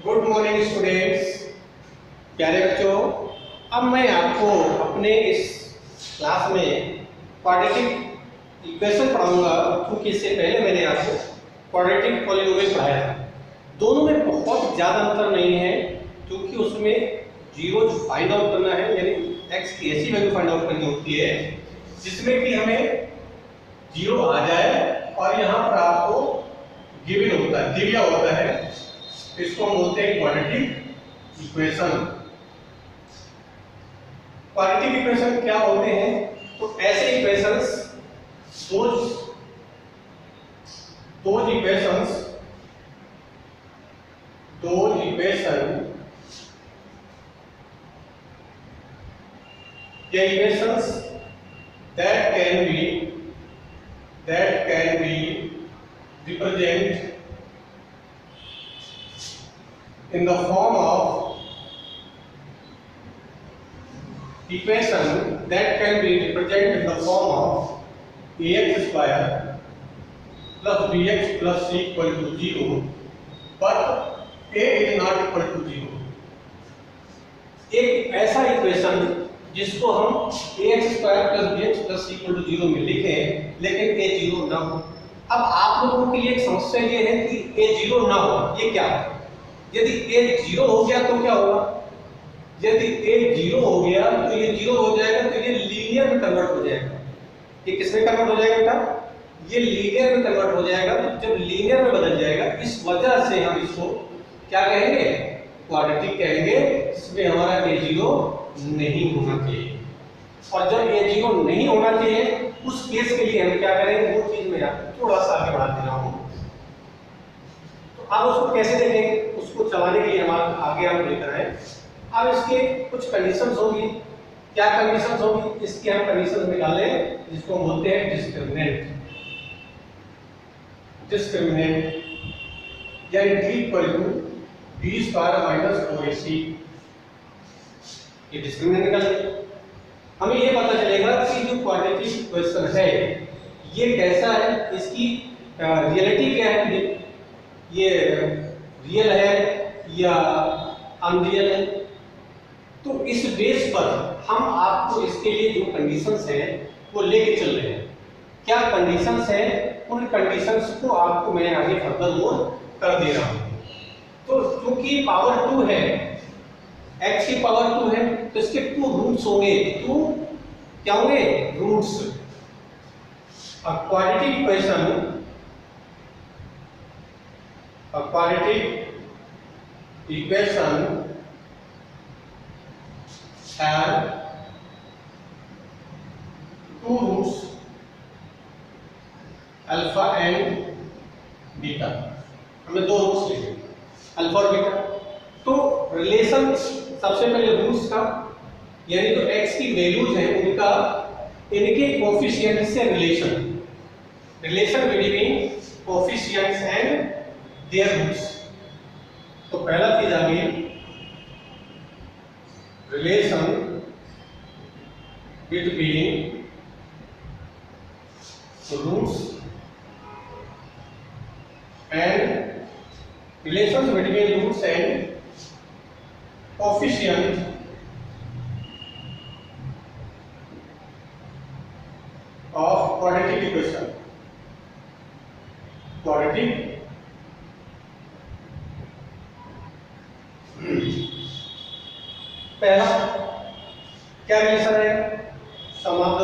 Good morning students, प्यारे बच्चों। अब मैं आपको अपने इस क्लास में क्वाड्रेटिक इक्वेशन पढ़ाऊंगा, क्योंकि इससे पहले मैंने आपको क्वाड्रेटिक पॉलिनोमियल पढ़ाया था। दोनों में बहुत ज़्यादा अंतर नहीं है, क्योंकि उसमें जीरो फाइंड आउट करना है, यानी एक्स की ऐसी वैल्यू फाइंड आउट करनी होती है जिसमें कि हमें जीरो आ जाए और यहाँ पर आपको गिवन होता है, दिया होता है। इसको हम बोलते हैं क्वाड्रेटिक इक्वेशन। क्वाड्रेटिक इक्वेशन क्या होते हैं? तो ऐसे इक्वेशंस, दो equations that can be represented in the form of equation that can be represented in the form of ax square plus bx plus c equal to 0, but a is not equal to 0। एक ऐसा equation जिसको हम ax square plus bx plus c equal to 0 में लिखें, लेकिन a 0 ना हो। अब आप लोगों के लिए एक समस्या ये है कि a 0 ना हो, ये क्या है? यदि a 0 हो गया तो क्या होगा? यदि a 0 हो गया तो ये 0 हो जाएगा, तो ये लीनियर में कन्वर्ट हो जाएगा। ये किस में कन्वर्ट हो जाएगा बेटा? ये लीनियर में कन्वर्ट हो जाएगा। तो जब लीनियर में बदल जाएगा, इस वजह से हम इसको क्या कहेंगे? क्वाड्रेटिक कहेंगे, इसमें हमारा a 0 नहीं होना चाहिए। और जब a 0 नहीं होना चाहिए, उस केस के लिए हम क्या करेंगे? वो चीज मैं आपको थोड़ा सा आगे बढ़ा दे रहा हूं। तो अब उसको कैसे देखेंगे? उसको चलाने के लिए हम आगे हम लेकर आए। अब इसके कुछ कंडीशंस होंगी। क्या कंडीशंस होंगी? इसकी हम कंडीशंस निकाले, जिसको हम बोलते हैं डिस्क्रिमिनेंट, यानी d equal to b square minus 4ac। ये डिस्क्रिमिनेंट निकाल, हमें ये पता चलेगा कि जो क्वाड्रेटिक इक्वेशन है ये कैसा है, इसकी रियलिटी क्या है, ये रियल है या अनरियल है। तो इस बेस पर हम आपको इसके लिए जो कंडीशंस हैं वो लेके चल रहे हैं। क्या कंडीशंस हैं? उन कंडीशंस को आपको मैं आगे फर्दर मोर कर दे रहा हूं। तो क्योंकि पावर 2 है, x की पावर 2 है, तो इसके 2 रूट्स होंगे। 2 क्या होंगे? Roots. Quadratic equation have 2 roots alpha and beta. हमें 2 रूट्स लेंगे, अल्फा और बीटा। तो रिलेशन सबसे पहले रूट्स का, यानी जो x की वैल्यूज हैं उनका इनके कोफिशिएंट से relation between coefficients and their roots. तो पहला चीज आ गई relation between roots and relations between roots and coefficient of quadratic equation। quadratic पहला क्या रिलेशन है? सम ऑफ द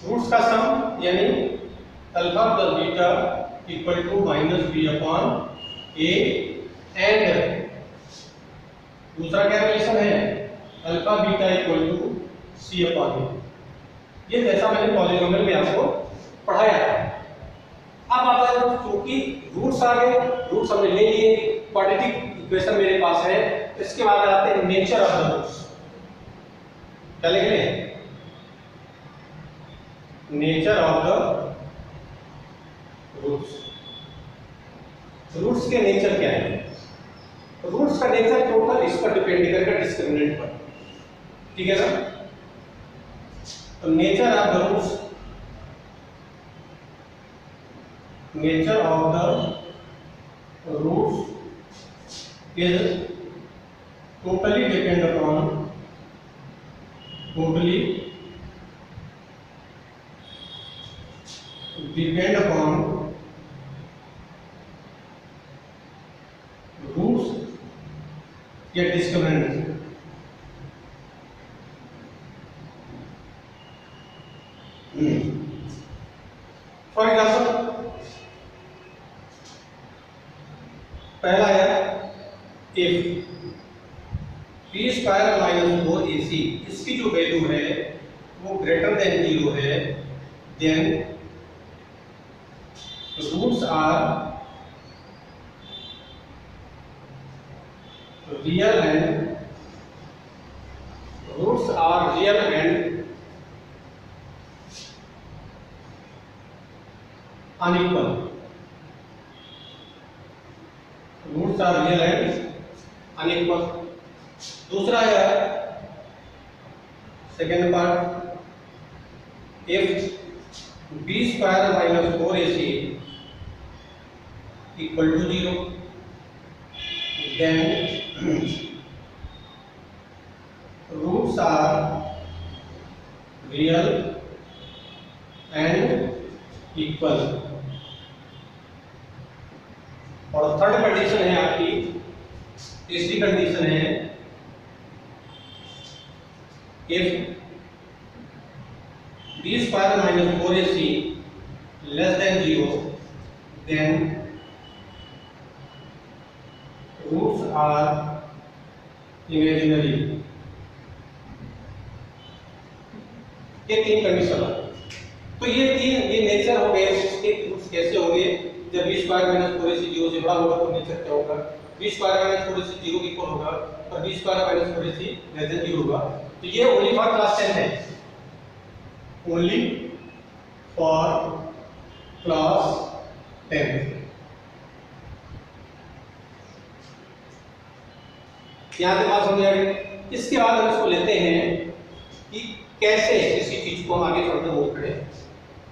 रूट्स का सम, यानी alpha plus beta equal to minus b upon a. And दूसरा क्या रिलेशन है? Alpha beta equal to c upon a. ये जैसा मैंने पॉलिनोमियल में आपको पढ़ाया था। अब आता है, क्योंकि रूट्स आ गए, रूट्स हमने ले लिए, क्वाड्रेटिक इक्वेशन मेरे पास है। इसके बाद आते हैं नेचर ऑफ द रूट्स। क्या लिख रहे हैं? Nature of the roots. Roots के नेचर क्या है? रूट्स का नेचर टोटल इस पर डिपेंड करेगा, डिस्क्रिमिनेंट पर। ठीक है ना? तो nature of the roots nature of the roots is totally depend upon roots या discriminant. फॉर एग्जाम्पल पहला है if B square minus 4ac इसकी जो वैल्यू है वो ग्रेटर देन 0 है, then roots are real and unequal. Roots are real and unequal. दूसरा है second part, if b square minus 4ac equal to 0 then roots are real and equal. और third condition है आपकी, तीसरी condition है if B square minus 4ac less than 0 then roots are imaginary. ये तीन condition है. तो ये नेचर हो गए, इसके रूट्स कैसे होंगे. जब b स्क्वायर माइनस 4ac 0 से बड़ा होगा तो नेचर क्या होगा, b स्क्वायर माइनस 4ac 0 के इक्वल होगा और b square minus 4ac less than 0 होगा. तो ये ओनली फॉर क्लास 10 है, ओनली फॉर क्लास 10. यहाँ पे बात समझ आ गई. इसके बाद हम इसको लेते हैं कि कैसे किसी चीज को आगे फर्दर मूव करें.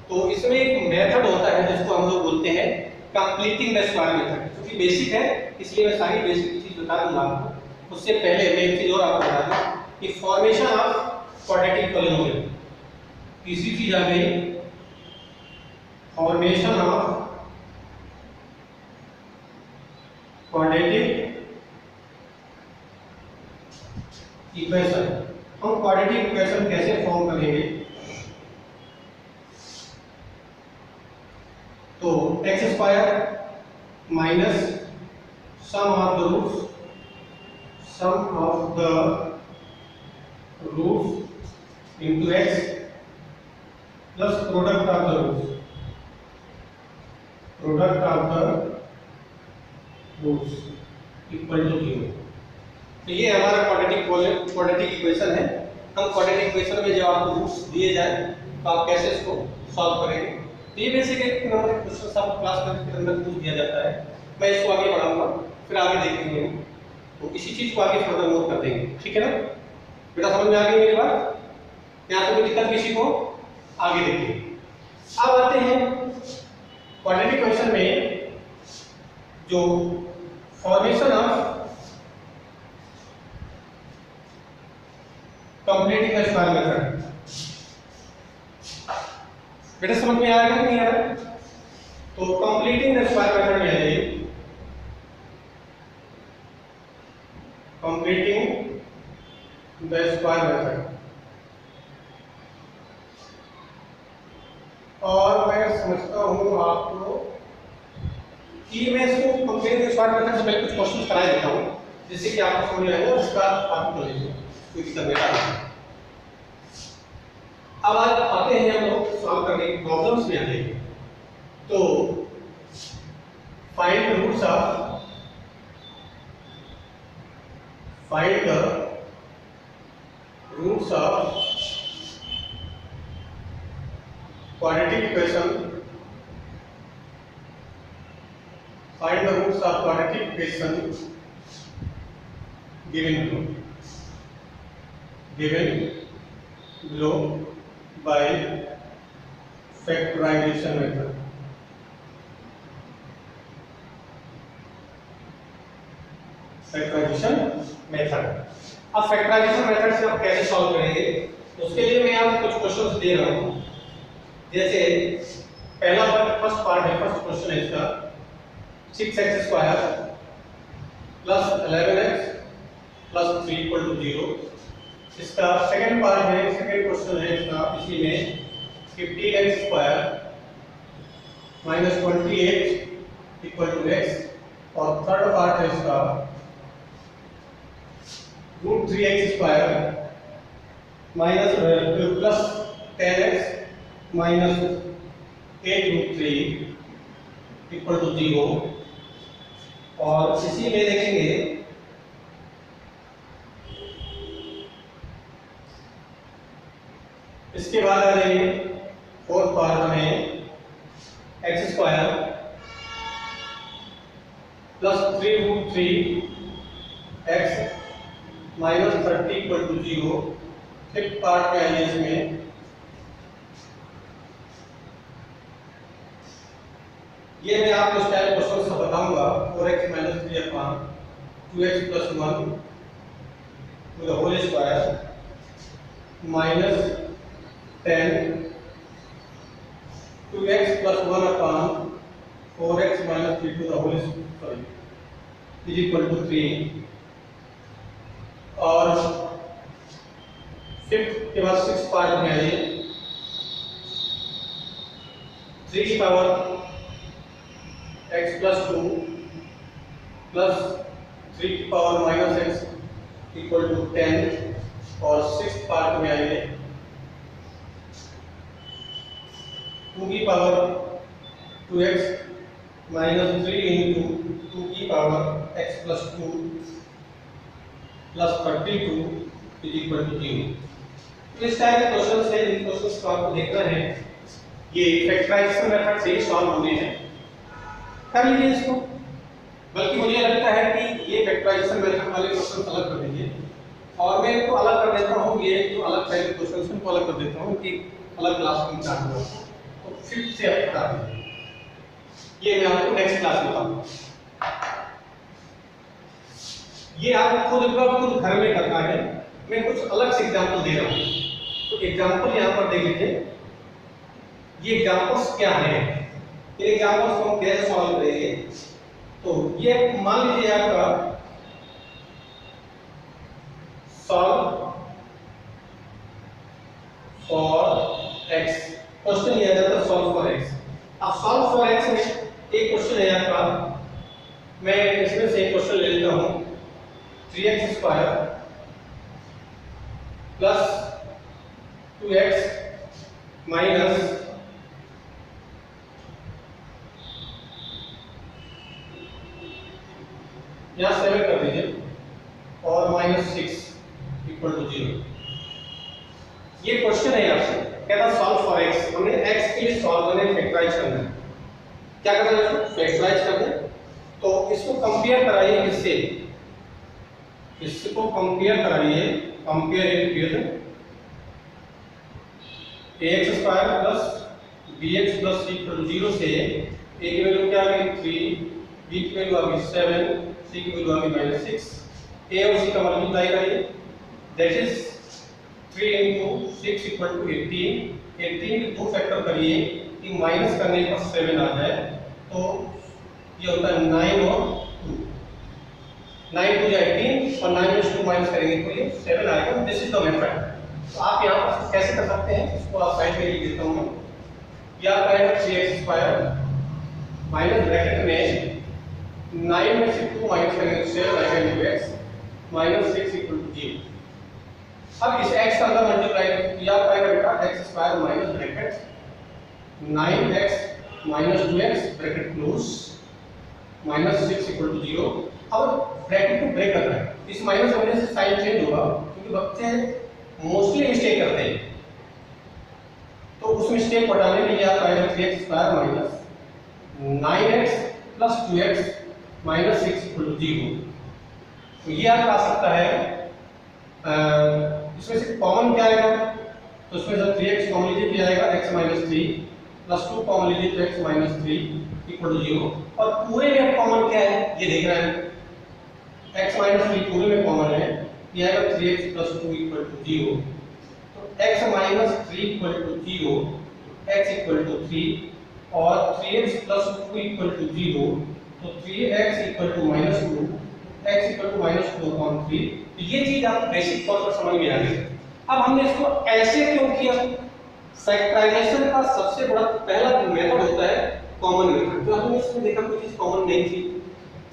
तो इसमें एक मेथड होता है जिसको हम लोग बोलते हैं कंप्लीटिंग द स्क्वायर मेथड. क्योंकि बेसिक है इसलिए मैं सारी बेसिक चीज बता दूंगा आपको. उससे पहले मैं एक चीज और आपको बता दूं कि फॉर्मेशन ऑफ क्वाड्रेटिक पॉलिनोमियल. तीसरी चीज आ गई फॉर्मेशन ऑफ क्वाड्रेटिक इक्वेशन. हम क्वाड्रेटिक इक्वेशन कैसे फॉर्म करेंगे. तो X square minus sum of the roots into X plus product of the roots equal to 0. तो ये हमारा क्वाड्रेटिक इक्वेशन है. हम क्वाड्रेटिक इक्वेशन में जब आपको रूट्स दिए जाए तो आप कैसे इसको सॉल्व करेंगे. तो ये बेसिक एक नंबर के क्वेश्चन सब क्लास के अंदर पूछ दिया जाता है. मैं इसको आगे बढ़ाऊंगा, फिर आगे देखेंगे हम. तो इसी चीज को आगे फर्दर मूव कर देंगे. ठीक है ना बेटा, समझ में आ गई मेरी बात. यहाँ तो कोई दिक्कत किसी को, आगे देखिए. अब आते हैं क्वाड्रेटिक इक्वेशन में जो formation of completing the square method. बेटा समझ में आएगा कि नहीं आ रहा. तो कंप्लीटिंग द स्क्वायर मेथड में है कंप्लीटिंग द स्क्वायर मेथड. और मैं समझता हूं आपको कि मैं इसको कंप्लीटिंग द स्क्वायर मेथड से पहले कुछ क्वेश्चन करा देता हूं जिससे कि आपको समझ आएगा और उसका आप कर लीजिए. कोई दिक्कत नहीं. अब आज आते हैं हम लोग सॉल्व करने की प्रॉब्लम्स में आते हैं. तो find the roots of quadratic equation. Find the roots of quadratic equation given below by factorization method. Factorization method. अब फैक्टराइजेशन मेथड से आप कैसे सॉल्व करेंगे, उसके लिए मैं आपको कुछ क्वेश्चंस दे रहा हूं। जैसे पहला फर्स्ट पार्ट है, फर्स्ट क्वेश्चन है इसका 6x² plus 11x plus 3 equal to 0। इसका सेकंड पार्ट है, सेकंड क्वेश्चन है इसका इसी में 15x² minus 28 equal to x। और थर्ड पार्ट है इसका √3x² minus plus 10x minus 8√3 equal to 0। और इसी में देखेंगे इसके बाद आ जाइए फोर्थ पार्ट में x² plus 3√3x minus 30 equal to 0। Fifth part में आइए इसमें ये मैं आपको स्टाइल क्वेश्चन से बताऊंगा 4x minus 3 upon 2x plus 1 to the whole square minus 10 2x plus 1 upon 4x minus 3 to the whole is equal to 3। और fifth के बाद सिक्स पार्ट में आइए 3 की पावर x प्लस 2 प्लस 3 की power minus x equal to 10। और six part में आइए 2 की पावर 2x माइनस 3 इंटू 2 की power x plus 2 plus 32 is equal to 0। इस टाइप के क्वेश्चन है, इन क्वेश्चंस को आपको देखना है, ये फैक्टराइजेशन मेथड से ही सॉल्व होने हैं, कर लीजिए इसको। बल्कि मुझे लगता है कि ये फैक्टराइजेशन मेथड वाले क्वेश्चन अलग कर दीजिए और मैं इनको अलग कर देता हूँ, ये जो अलग टाइप के क्वेश्चन हैं को अलग कर देता हूँ कि अलग क्लास में स्टार्ट हो। तो फिफ्थ से आप बता दीजिए, ये मैं आपको नेक्स्ट क्लास में बताऊंगा। ये आप खुद घर में करना है, मैं कुछ अलग से एग्जांपल दे रहा हूँ। तो एग्जांपल यहाँ पर देख लीजिए, ये एग्जांपल्स क्या हैं, इन एग्जांपल्स को हम कैसे सॉल्व करेंगे। तो ये मान लीजिए आपका सॉल्व फॉर x, क्वेश्चन ये आ जाता है सॉल्व फॉर x। अब सॉल्व फॉर x में एक क्वेश्चन है आपका, मैं इसमें से एक क्वेश्चन ले लेता हूँ 3x² प्लस 2x माइनस यहाँ 7 कर दीजिए और माइनस 6 इक्वल टू 0। ये क्वेश्चन है आपसे, कहता सॉल्व फॉर x, हमने x के लिए सॉल्व करने फैक्टराइज करना है। क्या करना है, फैक्टराइज करना है। तो इसको कंपेयर कराइए किससे, इसको कंपेयर कराइए, compare it with ax² plus bx plus c equal to 0 से a की वैल्यू क्या आ गई 3, b की वैल्यू आ गई 7, c की वैल्यू आ गई -6। a और c का मल्टीप्लाई करिए, that is 3 into 6 equal to 18। 18 के दो फैक्टर करिए कि माइनस करने पर 7 आ जाए, तो ये होता है 9 और 2, 9 टू 18 और 9 में 2 माइनस करेंगे तो ये 7 आएगा। This is the method. तो आप यहाँ पर कैसे कर सकते हैं, इसको आप साइड में लिख देता हूँ मैं। या करेंगे 3x² माइनस ब्रैकेट में 9 में से 2 माइनस करेंगे तो 7 आएगा into x minus 6 equal to 0। अब इस x का अंदर मल्टीप्लाई किया पाएगा बेटा x² minus bracket 9x minus 2x bracket close minus 6 equal to 0। अब ब्रैकेट को ब्रेक करना है, इस माइनस होने से साइन चेंज होगा क्योंकि बच्चे मोस्टली मिस्टेक करते हैं। तो उस मिस्टेक को हटाने के लिए आप आएगा 3x² minus 9x plus 2x minus 6 equal to 0। तो ये आपका आ सकता है, इसमें से कॉमन क्या आएगा, तो उसमें से 3x कॉमन लीजिए क्या आएगा x माइनस 3 प्लस 2 कॉमन लीजिए तो x माइनस 3 इक्वल टू 0। और पूरे में कॉमन क्या है ये देख रहे हैं, x माइनस 3 पूरे में कॉमन है, ये आएगा 3x प्लस 2 इक्वल टू 0। तो x minus 3 equal to 0, x equal to 3 और 3x प्लस 2 इक्वल टू 0, तो 3x equal to minus 2, x equal to minus 2 upon 3। तो ये चीज आप बेसिक तौर पर समझ में आ गई। अब हमने इसको ऐसे क्यों किया? फैक्टराइजेशन का सबसे बड़ा पहला मेथड होता है कॉमन मेथड। तो हमने इसमें देखा कोई चीज कॉमन नहीं थी,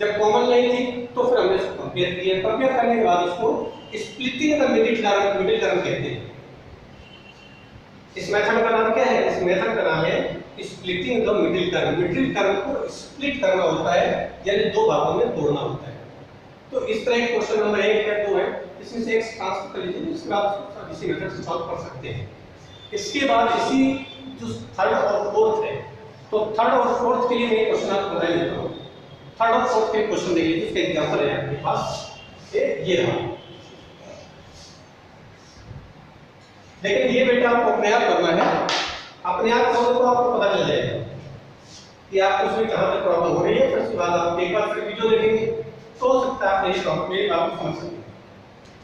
जब कॉमन नहीं थी तो फिर हमने इसको कंपेयर किया, कंपेयर करने के बाद इसको स्प्लिटिंग द मिडिल टर्म कहते हैं। इस मेथड का नाम क्या है? इस मेथड का नाम है splitting the middle term. Middle term को स्प्लिट करना होता है, यानी दो भागों में तोड़ना होता है। तो इस तरह के क्वेश्चन नंबर 1 या 2 है, इसमें से एक ट्रांसफर कर लीजिए, इसमें आप इसी मेथड से सॉल्व कर सकते हैं। इसके बाद इसी जो थर्ड और फोर्थ है, तो थर्ड और फोर्थ के लिए मैं क्वेश्चन आपको बता देता हूं। थर्ड और फोर्थ के क्वेश्चन देखिए, इसका एग्जांपल है आपके पास ये रहा। लेकिन ये बेटा आपको अपने आप करना है, अपने आप करोगे तो आपको पता चल जाएगा कि आपको उसमें कहां पे प्रॉब्लम हो रही है। फिर उसके बाद आप एक बार फिर वीडियो देखेंगे तो हो सकता है आप ये प्रॉब्लम आप समझ सकें।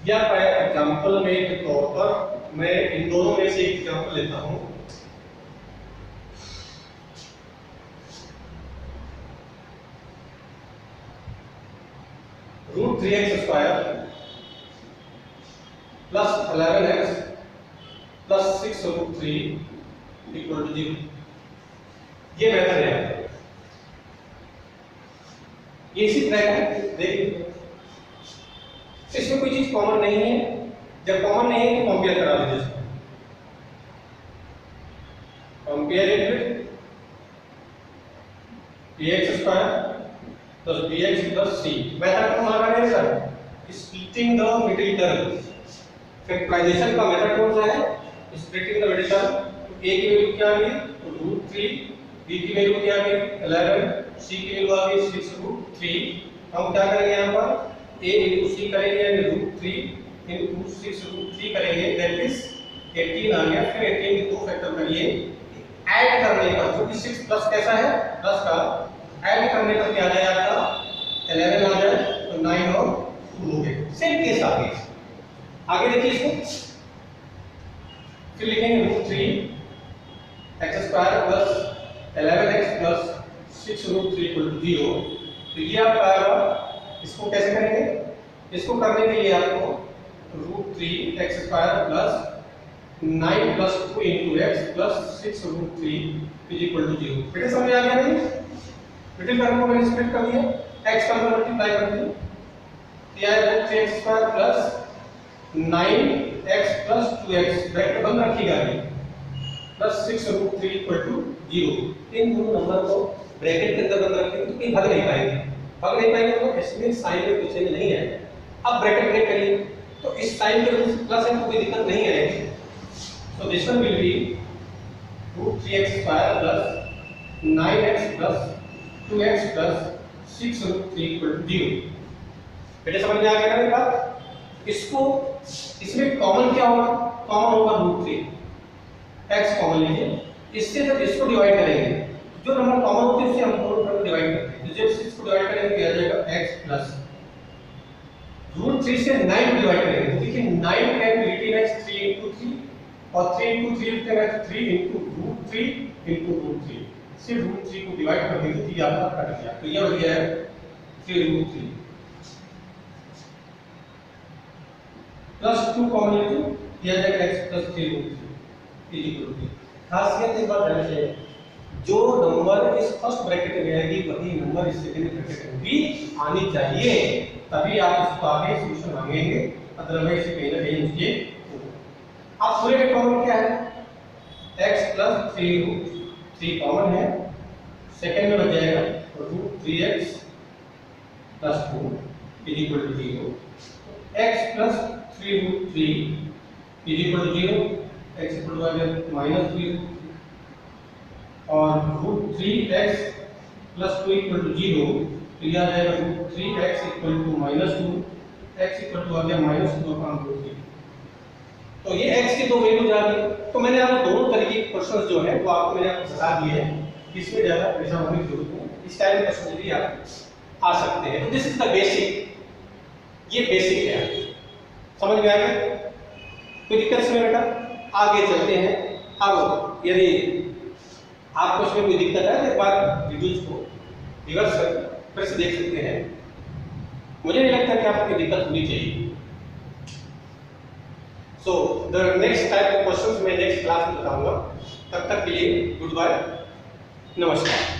या एग्जांपल में के तौर पर मैं इन दोनों में से एक एग्जांपल लेता हूं। Root 3x square plus 11x plus 6 root 3 equal to 0। ये मेथड है, ये इसी तरह का है। देखिए इसमें कोई चीज कॉमन नहीं है, जब कॉमन नहीं है तो कंपेयर करा लीजिए इसको। Compare it with ax square plus bx plus c। Method कौन सा है sir? Splitting the middle term. Factorization का मेथड कौन सा है? Splitting the middle term. a की वैल्यू क्या आ गई? रूट 3, b की वैल्यू क्या आ गई? 11, c की वैल्यू आ गई 6 रूट 3। हम क्या करेंगे यहाँ पर a into c करेंगे, यानी रूट 3 into 6 रूट 3 करेंगे, दैट इज 18 आ गया। फिर 18 के दो फैक्टर करिए, ऐड करने पर क्योंकि 6 प्लस कैसा है? प्लस का, ऐड करने पर क्या आ जाए आपका 11 आ जाए, तो 9 और 2 हो गए। सेम केस आगे देखिए इसको, फिर लिखेंगे root 3 x square plus 11x plus 6 root 3 equal to 0। तो ये आपका आएगा। इसको कैसे करेंगे? इसको करने के लिए आपको root 3 x square plus 9 plus 2 into x plus 6 root 3 is equal to 0। बेटे समझ आ गया नहीं? मिडिल टर्म को मैंने स्प्लिट कर दिया, x का मल्टीप्लाई कर दिया, तो यह है root 3x square plus 9x plus 2x bracket बंद रखिएगा प्लस 6 रूट 3 इक्वल टू 0। इन दोनों नंबर को ब्रैकेट के अंदर बंद रखेंगे तो कहीं भाग नहीं पाएंगे, तो इसमें साइन में कुछ चेंज नहीं है। अब ब्रैकेट ब्रेक करिए, तो इस साइन के वजह से प्लस है तो कोई दिक्कत नहीं आएगी। So this one will be root 3x square plus 9x plus 2x plus 6 root 3 equal to 0। बेटे समझ में आ गया ना मेरी बात? इसको इसमें कॉमन क्या होगा? कॉमन होगा रूट 3 x कॉमन लीजिए, इससे जब इसको डिवाइड करेंगे, जो नंबर कॉमन होते हैं उसे हम दोनों तरफ डिवाइड करते हैं। जब 6 को डिवाइड करेंगे तो आ जाएगा x प्लस रूट 3 से 9 को डिवाइड करेंगे, तो देखिए 9 can be written as 3 into 3 और 3 into 3 लिखते हैं 3 into रूट 3 into रूट 3। सिर्फ रूट 3 को डिवाइड कर देंगे तो ये आपका कट गया, तो ये हो गया है 3 रूट 3 प्लस 2 कॉमन लीजिए, ये आ जाएगा x plus 3 root 3 is equal to. खासियत एक बात है, जो नंबर इस फर्स्ट ब्रैकेट में आएगी वही नंबर इस सेकंड ब्रैकेट में भी आनी चाहिए, तभी आप इसको आगे सॉल्यूशन मांगेंगे, अदरवाइज से कहीं ना कहीं ये होगा। अब पूरे में कॉमन क्या है? x प्लस 3 रूट 3 कॉमन है, सेकंड में बच जाएगा root 3x plus 2 is equal to 0। x plus 3 root 3 is equal to 0, x equal to minus 3 और root 3x plus 2 equal to 0, तो यह आ जाएगा root 3x equal to minus 2, x equal to आ गया माइनस 2 अपॉन रूट 3। तो ये x की दो वैल्यूज आ गई। तो मैंने आपको दोनों तरीके के क्वेश्चंस जो है वो आपको मैंने आपको बता दिए हैं, इसमें ज़्यादा परेशान होने की जरूरत नहीं, इस टाइप के क्वेश्चन भी आप आ सकते हैं। तो दिस इज द बेसिक ये बेसिक है, समझ में आ गया? कोई दिक्कत इसमें बेटा? आगे चलते हैं। अब यदि आपको इसमें कोई दिक्कत है तो एक बार वीडियोज को रिवर्स करके फिर से देख सकते हैं। मुझे नहीं लगता कि आपको कोई दिक्कत होनी चाहिए। So the next type of questions मैं नेक्स्ट क्लास में बताऊंगा। तब तक के लिए गुड बाय, नमस्कार।